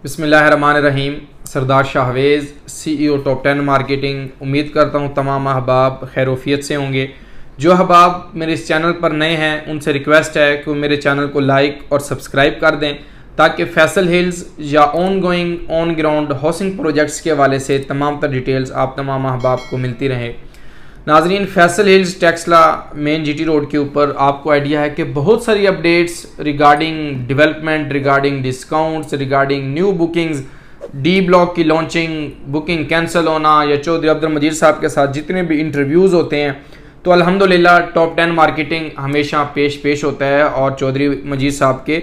बिस्मिल्लाहिर्रहमानिर्रहीम। सरदार Shahvez, CEO top 10 marketing. उम्मीद करता हूँ तमाम अहबाब खैरोफियत से होंगे। जो अहबाब मेरे इस चैनल पर नए हैं उनसे रिक्वेस्ट है कि वो मेरे चैनल को लाइक और सब्सक्राइब कर दें ताकि फैसल हिल्स या on going on ground housing projects के हवाले से तमाम तर डिटेल्स आप तमाम अहबाब को मिलती रहें। नाजरीन, Faisal hills Taxila main GT road के ऊपर आपको आइडिया है कि बहुत सारी updates regarding development, regarding discounts, regarding new bookings, D block की लॉन्चिंग, बुकिंग कैंसिल होना या चौधरी अब्दुल मजीद साहब के साथ जितने भी इंटरव्यूज़ होते हैं तो अल्हम्दुलिल्लाह टॉप 10 मार्केटिंग हमेशा पेश होता है और चौधरी मजीद साहब के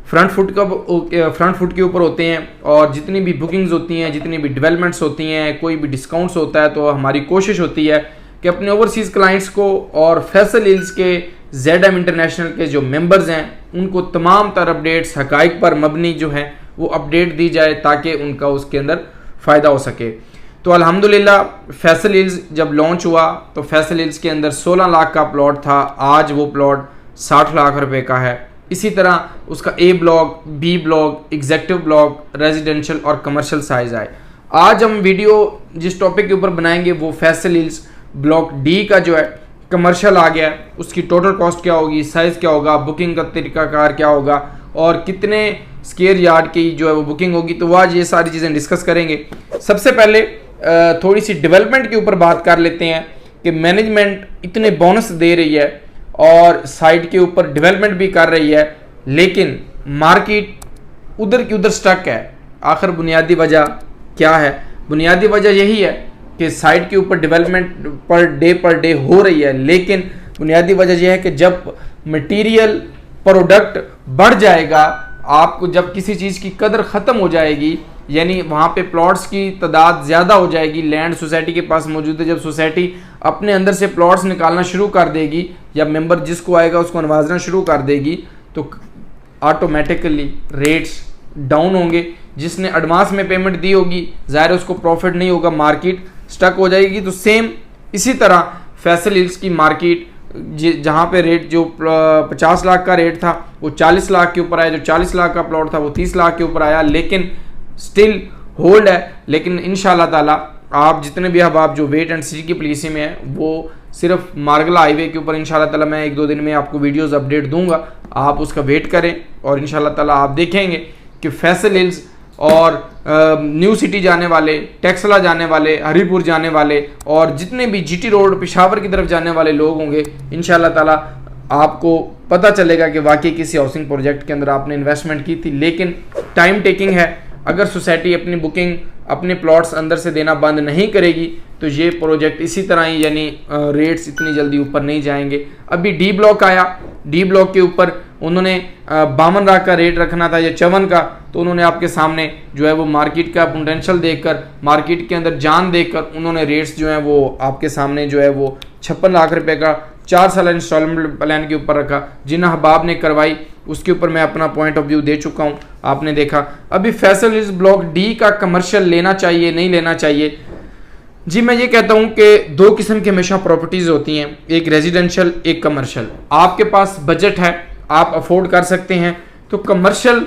फ्रंट फुट के ऊपर होते हैं। और जितनी भी बुकिंग्स होती हैं, जितनी भी डेवलपमेंट्स होती हैं, कोई भी डिस्काउंट्स होता है तो हमारी कोशिश होती है कि अपने ओवरसीज़ क्लाइंट्स को और फैसल हिल्स के ZM इंटरनेशनल के जो मेंबर्स हैं उनको तमाम तर अपडेट्स हकाइक पर मबनी जो है वो अपडेट दी जाए ताकि उनका उसके अंदर फ़ायदा हो सके। तो अल्हम्दुलिल्लाह फैसल हिल्स जब लॉन्च हुआ तो फैसल हिल्स के अंदर 16 लाख का प्लॉट था, आज वो प्लॉट 60 लाख रुपए का है। इसी तरह उसका A block, B block, executive block, residential और कमर्शियल साइज आए। आज हम वीडियो जिस टॉपिक के ऊपर बनाएंगे वो फैसल हिल्स ब्लॉक D का जो है कमर्शियल आ गया, उसकी टोटल कॉस्ट क्या होगी, साइज़ क्या होगा, बुकिंग का तरीकाकार क्या होगा और कितने स्क्वायर यार्ड की जो है वो बुकिंग होगी। तो आज ये सारी चीज़ें डिस्कस करेंगे। सबसे पहले थोड़ी सी डेवलपमेंट के ऊपर बात कर लेते हैं कि मैनेजमेंट इतने बोनस दे रही है और साइट के ऊपर डेवलपमेंट भी कर रही है, लेकिन मार्केट उधर की उधर स्टक है। आखिर बुनियादी वजह क्या है? बुनियादी वजह यही है कि साइट के ऊपर डेवलपमेंट पर डे हो रही है, लेकिन बुनियादी वजह यह है कि जब मटेरियल प्रोडक्ट बढ़ जाएगा, आपको जब किसी चीज़ की कदर ख़त्म हो जाएगी, यानी वहाँ पे प्लॉट्स की तादाद ज़्यादा हो जाएगी, लैंड सोसाइटी के पास मौजूद है, जब सोसाइटी अपने अंदर से प्लॉट्स निकालना शुरू कर देगी या मेंबर जिसको आएगा उसको नवाजना शुरू कर देगी तो ऑटोमेटिकली रेट्स डाउन होंगे। जिसने एडवांस में पेमेंट दी होगी ज़ाहिर उसको प्रॉफिट नहीं होगा, मार्केट स्टक हो जाएगी। तो सेम इसी तरह फैसल हिल्स की मार्केट जहाँ पे रेट जो 50 लाख का रेट था वो 40 लाख के ऊपर आया, जो 40 लाख का प्लॉट था वो 30 लाख के ऊपर आया, लेकिन स्टिल होल्ड है। लेकिन इंशाल्लाह ताला आप जितने भी अहबाब जो वेट एंड सी की पॉलिसी में है वो सिर्फ मार्गला हाईवे के ऊपर इंशाल्लाह ताला मैं 1-2 दिन में आपको वीडियोस अपडेट दूंगा, आप उसका वेट करें और इंशाल्लाह ताला आप देखेंगे कि फैसल हिल्स और न्यू सिटी जाने वाले, टेक्सला जाने वाले, हरीपुर जाने वाले और जितने भी GT रोड पेशावर की तरफ जाने वाले लोग होंगे इंशाल्लाह ताला आपको पता चलेगा कि वाकई किसी हाउसिंग प्रोजेक्ट के अंदर आपने इन्वेस्टमेंट की थी, लेकिन टाइम टेकिंग है। अगर सोसाइटी अपनी बुकिंग अपने प्लॉट्स अंदर से देना बंद नहीं करेगी तो ये प्रोजेक्ट इसी तरह ही यानी रेट्स इतनी जल्दी ऊपर नहीं जाएंगे। अभी D ब्लॉक आया, D ब्लॉक के ऊपर उन्होंने 52 लाख का रेट रखना था या 54 का, तो उन्होंने आपके सामने जो है वो मार्केट का पोटेंशियल देखकर, मार्केट के अंदर जान देखकर उन्होंने रेट्स जो हैं वो आपके सामने जो है वो 56 लाख रुपए का 4 साल इंस्टॉलमेंट प्लान के ऊपर रखा। जिन अहबाब ने करवाई उसके ऊपर मैं अपना पॉइंट ऑफ व्यू दे चुका हूँ, आपने देखा। अभी फैसल हिल्स ब्लॉक D का कमर्शियल लेना चाहिए नहीं लेना चाहिए? जी मैं ये कहता हूँ कि 2 किस्म की हमेशा प्रॉपर्टीज़ होती हैं, एक रेजिडेंशियल एक कमर्शियल। आपके पास बजट है, आप अफोर्ड कर सकते हैं तो कमर्शियल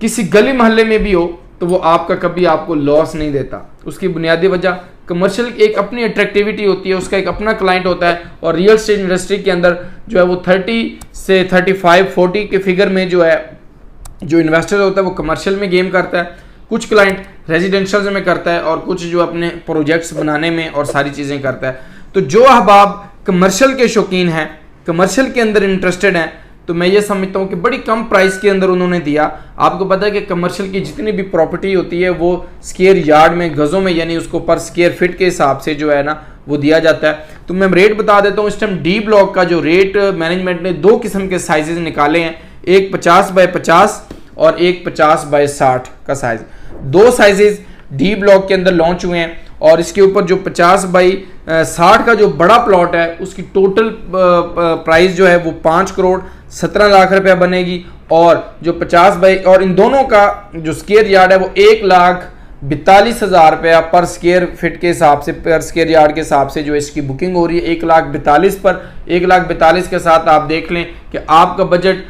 किसी गली मोहल्ले में भी हो तो वो आपका कभी आपको लॉस नहीं देता। उसकी बुनियादी वजह कमर्शियल एक अपनी अट्रैक्टिविटी होती है, उसका एक अपना क्लाइंट होता है और रियल एस्टेट इंडस्ट्री के अंदर जो है वो 30 से 35-40 के फिगर में जो है जो इन्वेस्टर होता है वो कमर्शियल में गेम करता है, कुछ क्लाइंट रेजिडेंशियल में करता है और कुछ जो अपने प्रोजेक्ट्स बनाने में और सारी चीज़ें करता है। तो जो अहबाब कमर्शियल के शौकीन हैं, कमर्शियल के अंदर इंटरेस्टेड हैं, तो मैं ये समझता हूँ कि बड़ी कम प्राइस के अंदर उन्होंने दिया। आपको पता है कि कमर्शियल की जितनी भी प्रॉपर्टी होती है वो स्क्वायर यार्ड में, गज़ों में, यानी उसको पर स्क्वायर फीट के हिसाब से जो है ना वो दिया जाता है। तो मैं रेट बता देता हूँ। इस टाइम D ब्लॉक का जो रेट मैनेजमेंट ने 2 किस्म के साइजेज निकाले हैं, एक 50x50 और एक 50x60 का साइज। 2 साइजेज D ब्लॉक के अंदर लॉन्च हुए हैं और इसके ऊपर जो 50x60 का जो बड़ा प्लॉट है उसकी टोटल प्राइस जो है वो 5 करोड़ 17 लाख रुपया बनेगी और जो 50 और इन दोनों का जो स्क्वायर यार्ड है वो 1,42,000 रुपया पर स्क्वायर फिट के हिसाब से, पर स्क्वायर यार्ड के हिसाब से जो इसकी बुकिंग हो रही है 1,42,000 पर। 1,42,000 के साथ आप देख लें कि आपका बजट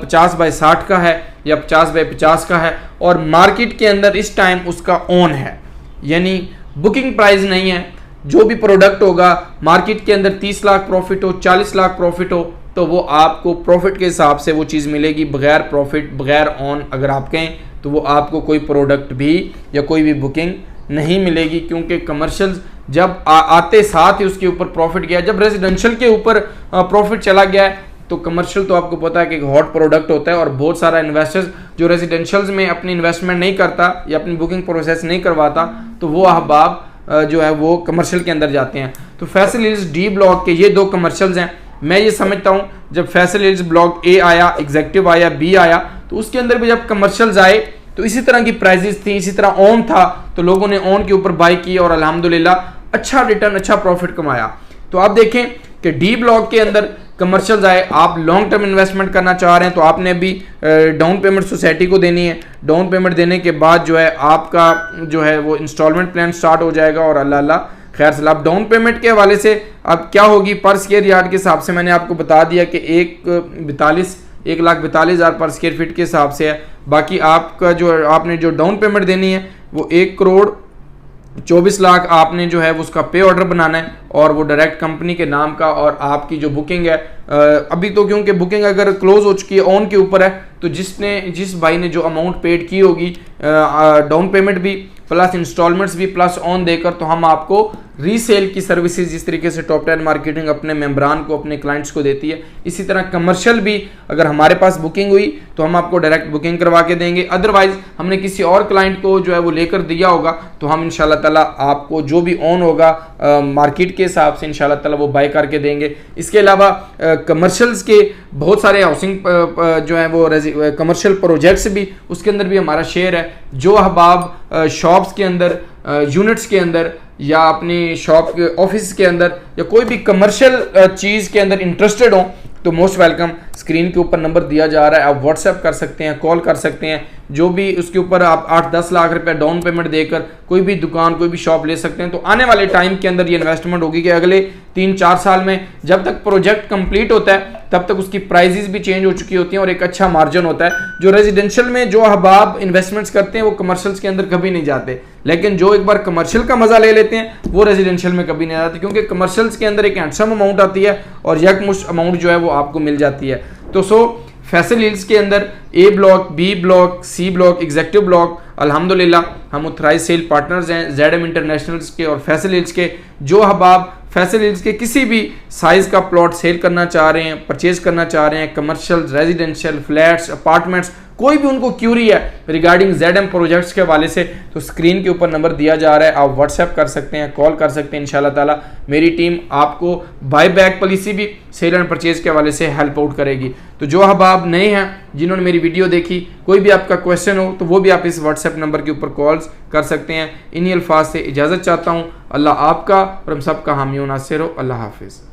50x60 का है या 50x50 का है और मार्केट के अंदर इस टाइम उसका ऑन है, यानी बुकिंग प्राइस नहीं है। जो भी प्रोडक्ट होगा मार्केट के अंदर 30 लाख प्रॉफिट हो, 40 लाख प्रॉफिट हो, तो वो आपको प्रॉफिट के हिसाब से वो चीज़ मिलेगी। बगैर प्रॉफिट, बगैर ऑन अगर आप कहें तो वो आपको कोई प्रोडक्ट भी या कोई भी बुकिंग नहीं मिलेगी, क्योंकि कमर्शियल्स जब आते साथ ही उसके ऊपर प्रॉफिट गया। जब रेजिडेंशियल के ऊपर प्रॉफिट चला गया है तो कमर्शियल तो आपको पता है कि एक हॉट प्रोडक्ट होता है, और बहुत सारा इन्वेस्टर्स जो रेजिडेंशियल्स में अपनी इन्वेस्टमेंट नहीं करता या अपनी बुकिंग प्रोसेस नहीं करवाता, तो वो अहबाब जो है वो कमर्शियल के अंदर जाते हैं। तो फैसल हिल्स डी ब्लॉक के ये 2 कमर्शियल्स हैं। मैं ये समझता हूँ जब फैसल हिल्स ब्लॉक ए आया, एग्जेक्टिव आया, बी आया, तो उसके अंदर भी जब कमर्शियल्स आए तो इसी तरह की प्राइजेस थी, इसी तरह ऑन था, तो लोगों ने ऑन के ऊपर बाई की और अल्हम्दुलिल्लाह अच्छा रिटर्न, अच्छा प्रॉफिट कमाया। तो आप देखें कि डी ब्लॉक के अंदर कमर्शियल्स आए, आप लॉन्ग टर्म इन्वेस्टमेंट करना चाह रहे हैं तो आपने भी डाउन पेमेंट सोसाइटी को देनी है। डाउन पेमेंट देने के बाद जो है आपका जो है वो इंस्टॉलमेंट प्लान स्टार्ट हो जाएगा, और अल्लाह खैर से आप डाउन पेमेंट के हवाले से अब क्या होगी पर स्क्वायर यार्ड के हिसाब से मैंने आपको बता दिया कि 1,42,000 पर स्क्वायर फीट के हिसाब से है। बाकी आपका जो आपने जो डाउन पेमेंट देनी है वो 1,24 लाख आपने जो है उसका पे ऑर्डर बनाना है, और वो डायरेक्ट कंपनी के नाम का। और आपकी जो बुकिंग है अभी तो क्योंकि बुकिंग अगर क्लोज हो चुकी है, ऑन के ऊपर है, तो जिस भाई ने जो अमाउंट पेड की होगी डाउन पेमेंट भी प्लस इंस्टॉलमेंट्स भी प्लस ऑन देकर, तो हम आपको रीसेल की सर्विसेज जिस तरीके से टॉप 10 मार्केटिंग अपने मेंबरान को, अपने क्लाइंट्स को देती है, इसी तरह कमर्शियल भी अगर हमारे पास बुकिंग हुई तो हम आपको डायरेक्ट बुकिंग करवा के देंगे। अदरवाइज हमने किसी और क्लाइंट को जो है वो लेकर दिया होगा तो हम इंशाल्लाह ताला आपको जो भी ऑन होगा मार्केट के हिसाब से इंशाल्लाह ताला वो बाय करके देंगे। इसके अलावा कमर्शियल्स के बहुत सारे हाउसिंग जो है वो कमर्शियल प्रोजेक्ट्स भी, उसके अंदर भी हमारा शेयर है। जो अहबाब शॉप्स के अंदर, यूनिट्स के अंदर या अपनी शॉप के ऑफिस के अंदर या कोई भी कमर्शियल चीज़ के अंदर इंटरेस्टेड हो तो मोस्ट वेलकम। स्क्रीन के ऊपर नंबर दिया जा रहा है, आप व्हाट्सएप कर सकते हैं, कॉल कर सकते हैं, जो भी उसके ऊपर आप 8-10 लाख रुपए डाउन पेमेंट देकर कोई भी दुकान, कोई भी शॉप ले सकते हैं। तो आने वाले टाइम के अंदर ये इन्वेस्टमेंट होगी कि अगले 3-4 साल में जब तक प्रोजेक्ट कंप्लीट होता है तब तक उसकी प्राइजेस भी चेंज हो चुकी होती हैं और एक अच्छा मार्जिन होता है। जो रेजिडेंशियल में जो अहबाब इन्वेस्टमेंट्स करते हैं वो कमर्शियल्स के अंदर कभी नहीं जाते, लेकिन जो एक बार कमर्शियल का मजा ले लेते हैं वो रेजिडेंशियल में कभी नहीं जाते, क्योंकि कमर्शियल्स के अंदर एक हैंडसम अमाउंट आती है और यकमुश्त अमाउंट जो है वो आपको मिल जाती है। तो फैसल हिल्स के अंदर A block, B block, C block, executive block, अल्हम्दुलिल्लाह हम ऑथराइज सेल पार्टनर्स हैं ZM इंटरनेशनल्स के और फैसल हिल्स के। जो अहबाब फैसल हिल्स के किसी भी साइज़ का प्लॉट सेल करना चाह रहे हैं, परचेज करना चाह रहे हैं, कमर्शियल, रेजिडेंशियल, फ्लैट्स, अपार्टमेंट्स, कोई भी उनको क्यूरी है रिगार्डिंग ZM प्रोजेक्ट्स के हवाले से, तो स्क्रीन के ऊपर नंबर दिया जा रहा है, आप व्हाट्सएप कर सकते हैं, कॉल कर सकते हैं। इंशाल्लाह ताला मेरी टीम आपको बाय बैक पॉलिसी भी सेल एंड परचेज के हवाले से हेल्प आउट करेगी। तो जो अहबाब नए हैं जिन्होंने मेरी वीडियो देखी, कोई भी आपका क्वेश्चन हो तो वो भी आप इस व्हाट्सएप नंबर के ऊपर कॉल्स कर सकते हैं। इन्हीं अल्फाज से इजाज़त चाहता हूँ। अल्लाह आपका और हम सबका हामी व नासिर हो। अल्लाह हाफिज़।